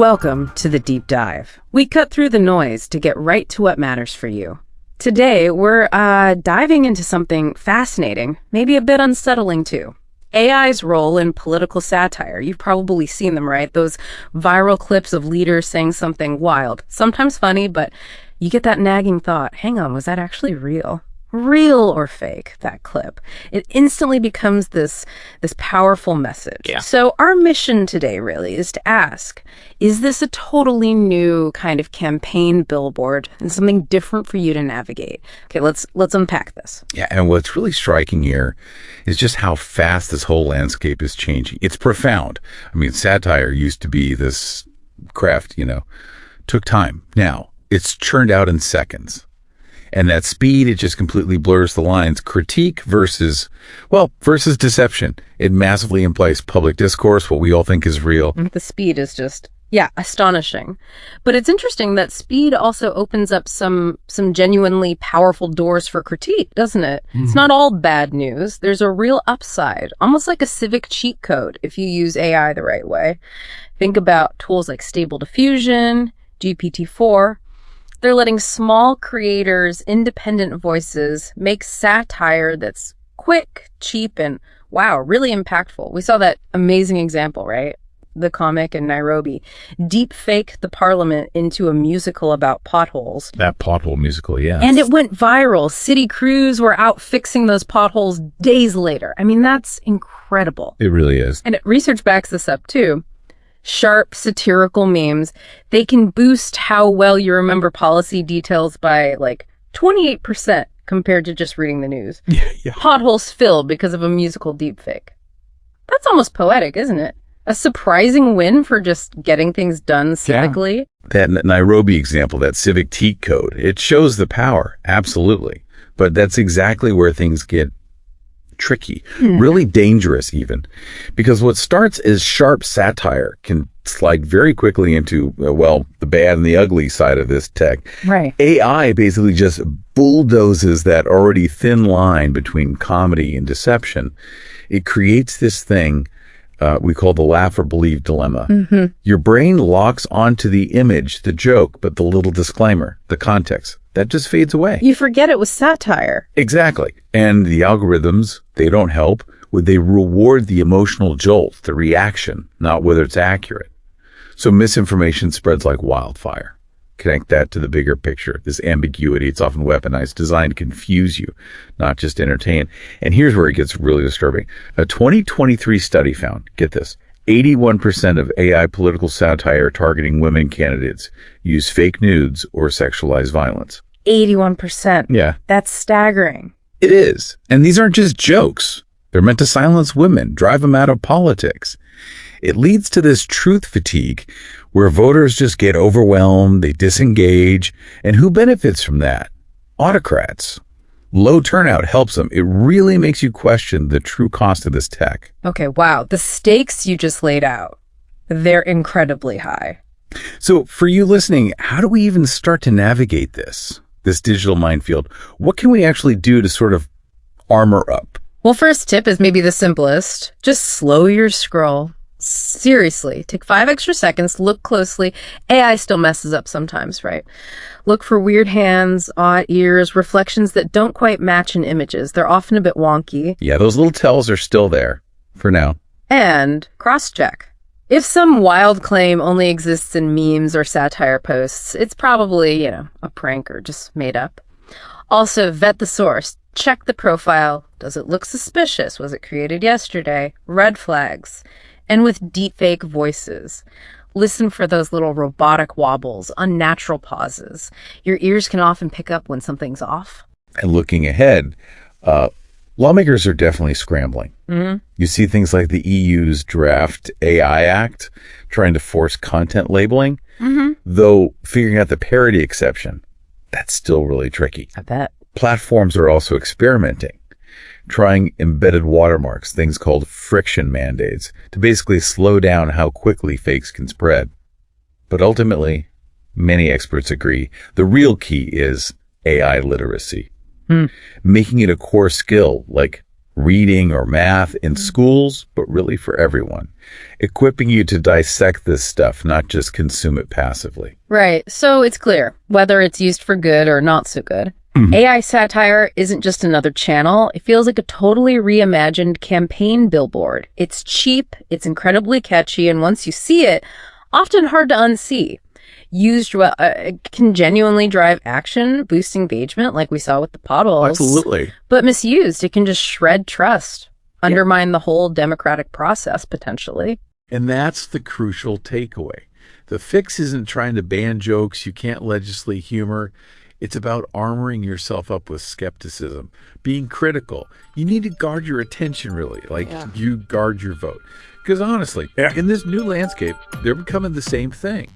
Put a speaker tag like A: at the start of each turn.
A: Welcome to the Deep Dive. We cut through the noise to get right to what matters for you. Today, we're diving into something fascinating, maybe a bit unsettling too. AI's role in political satire. You've probably seen them, right? Those viral clips of leaders saying something wild, sometimes funny, but you get that nagging thought, hang on, was that actually real? Real or fake, that clip. It instantly becomes this powerful message.
B: Yeah.
A: So our mission today really is to ask, is this a totally new kind of campaign billboard and something different for you to navigate? Okay, let's unpack this.
B: Yeah, and what's really striking here is just how fast this whole landscape is changing. It's profound. I mean, satire used to be this craft, took time. Now, it's churned out in seconds. And that speed, it just completely blurs the lines. Critique versus deception. It massively implies public discourse, what we all think is real.
A: The speed is just, astonishing. But it's interesting that speed also opens up some genuinely powerful doors for critique, doesn't it? Mm. It's not all bad news. There's a real upside, almost like a civic cheat code if you use AI the right way. Think about tools like Stable Diffusion, GPT-4. They're letting small creators, independent voices make satire that's quick, cheap, and wow, really impactful. We saw that amazing example, right? The comic in Nairobi. Deepfaked the parliament into a musical about potholes.
B: That pothole musical, yeah.
A: And it went viral. City crews were out fixing those potholes days later. I mean, that's incredible.
B: It really is.
A: And research backs this up too. Sharp, satirical memes, they can boost how well you remember policy details by like 28% compared to just reading the news.
B: Yeah.
A: Potholes filled because of a musical deepfake. That's almost poetic, isn't it? A surprising win for just getting things done civically.
B: Yeah. That Nairobi example, that Civic Cheat Code, it shows the power, absolutely. But that's exactly where things get tricky, really dangerous even, because what starts as sharp satire can slide very quickly into, the bad and the ugly side of this tech.
A: Right.
B: AI basically just bulldozes that already thin line between comedy and deception. It creates this thing we call the laugh or believe dilemma. Mm-hmm. Your brain locks onto the image, the joke, but the little disclaimer, the context, that just fades away.
A: You forget it was satire.
B: Exactly. And the algorithms, they don't help. They reward the emotional jolt, the reaction, not whether it's accurate. So misinformation spreads like wildfire. Connect that to the bigger picture, this ambiguity. It's often weaponized, designed to confuse you, not just entertain. And here's where it gets really disturbing. A 2023 study found, get this, 81% of AI political satire targeting women candidates use fake nudes or sexualized violence.
A: 81%.
B: Yeah.
A: That's staggering.
B: It is. And these aren't just jokes. They're meant to silence women, drive them out of politics. It leads to this truth fatigue where voters just get overwhelmed, they disengage. And who benefits from that? Autocrats. Low turnout helps them. It really makes you question the true cost of this tech.
A: Okay, wow. The stakes you just laid out, they're incredibly high.
B: So for you listening, how do we even start to navigate this digital minefield? What can we actually do to sort of armor up?
A: Well, first tip is maybe the simplest. Just slow your scroll. Seriously, take 5 extra seconds, look closely. AI still messes up sometimes, right? Look for weird hands, odd ears, reflections that don't quite match in images. They're often a bit wonky.
B: Yeah, those little tells are still there for now.
A: And cross-check. If some wild claim only exists in memes or satire posts, it's probably, a prank or just made up. Also, vet the source. Check the profile. Does it look suspicious? Was it created yesterday? Red flags. And with deepfake voices, listen for those little robotic wobbles, unnatural pauses. Your ears can often pick up when something's off.
B: And looking ahead, lawmakers are definitely scrambling. Mm-hmm. You see things like the EU's Draft AI Act trying to force content labeling, though figuring out the parody exception, that's still really tricky.
A: I bet.
B: Platforms are also experimenting, trying embedded watermarks, things called friction mandates, to basically slow down how quickly fakes can spread. But ultimately, many experts agree, the real key is AI literacy. Making it a core skill, like reading or math in schools, but really for everyone, equipping you to dissect this stuff, not just consume it passively.
A: Right. So it's clear, whether it's used for good or not so good, AI satire isn't just another channel. It feels like a totally reimagined campaign billboard. It's cheap, it's incredibly catchy, and once you see it, often hard to unsee. Used well, it can genuinely drive action, boost engagement, like we saw with the potholes.
B: Absolutely.
A: But misused, it can just shred trust, undermine the whole democratic process, potentially.
B: And that's the crucial takeaway. The fix isn't trying to ban jokes you can't legislate humor. It's about armoring yourself up with skepticism, being critical. You need to guard your attention, really, like you guard your vote. Because honestly, in this new landscape, they're becoming the same thing.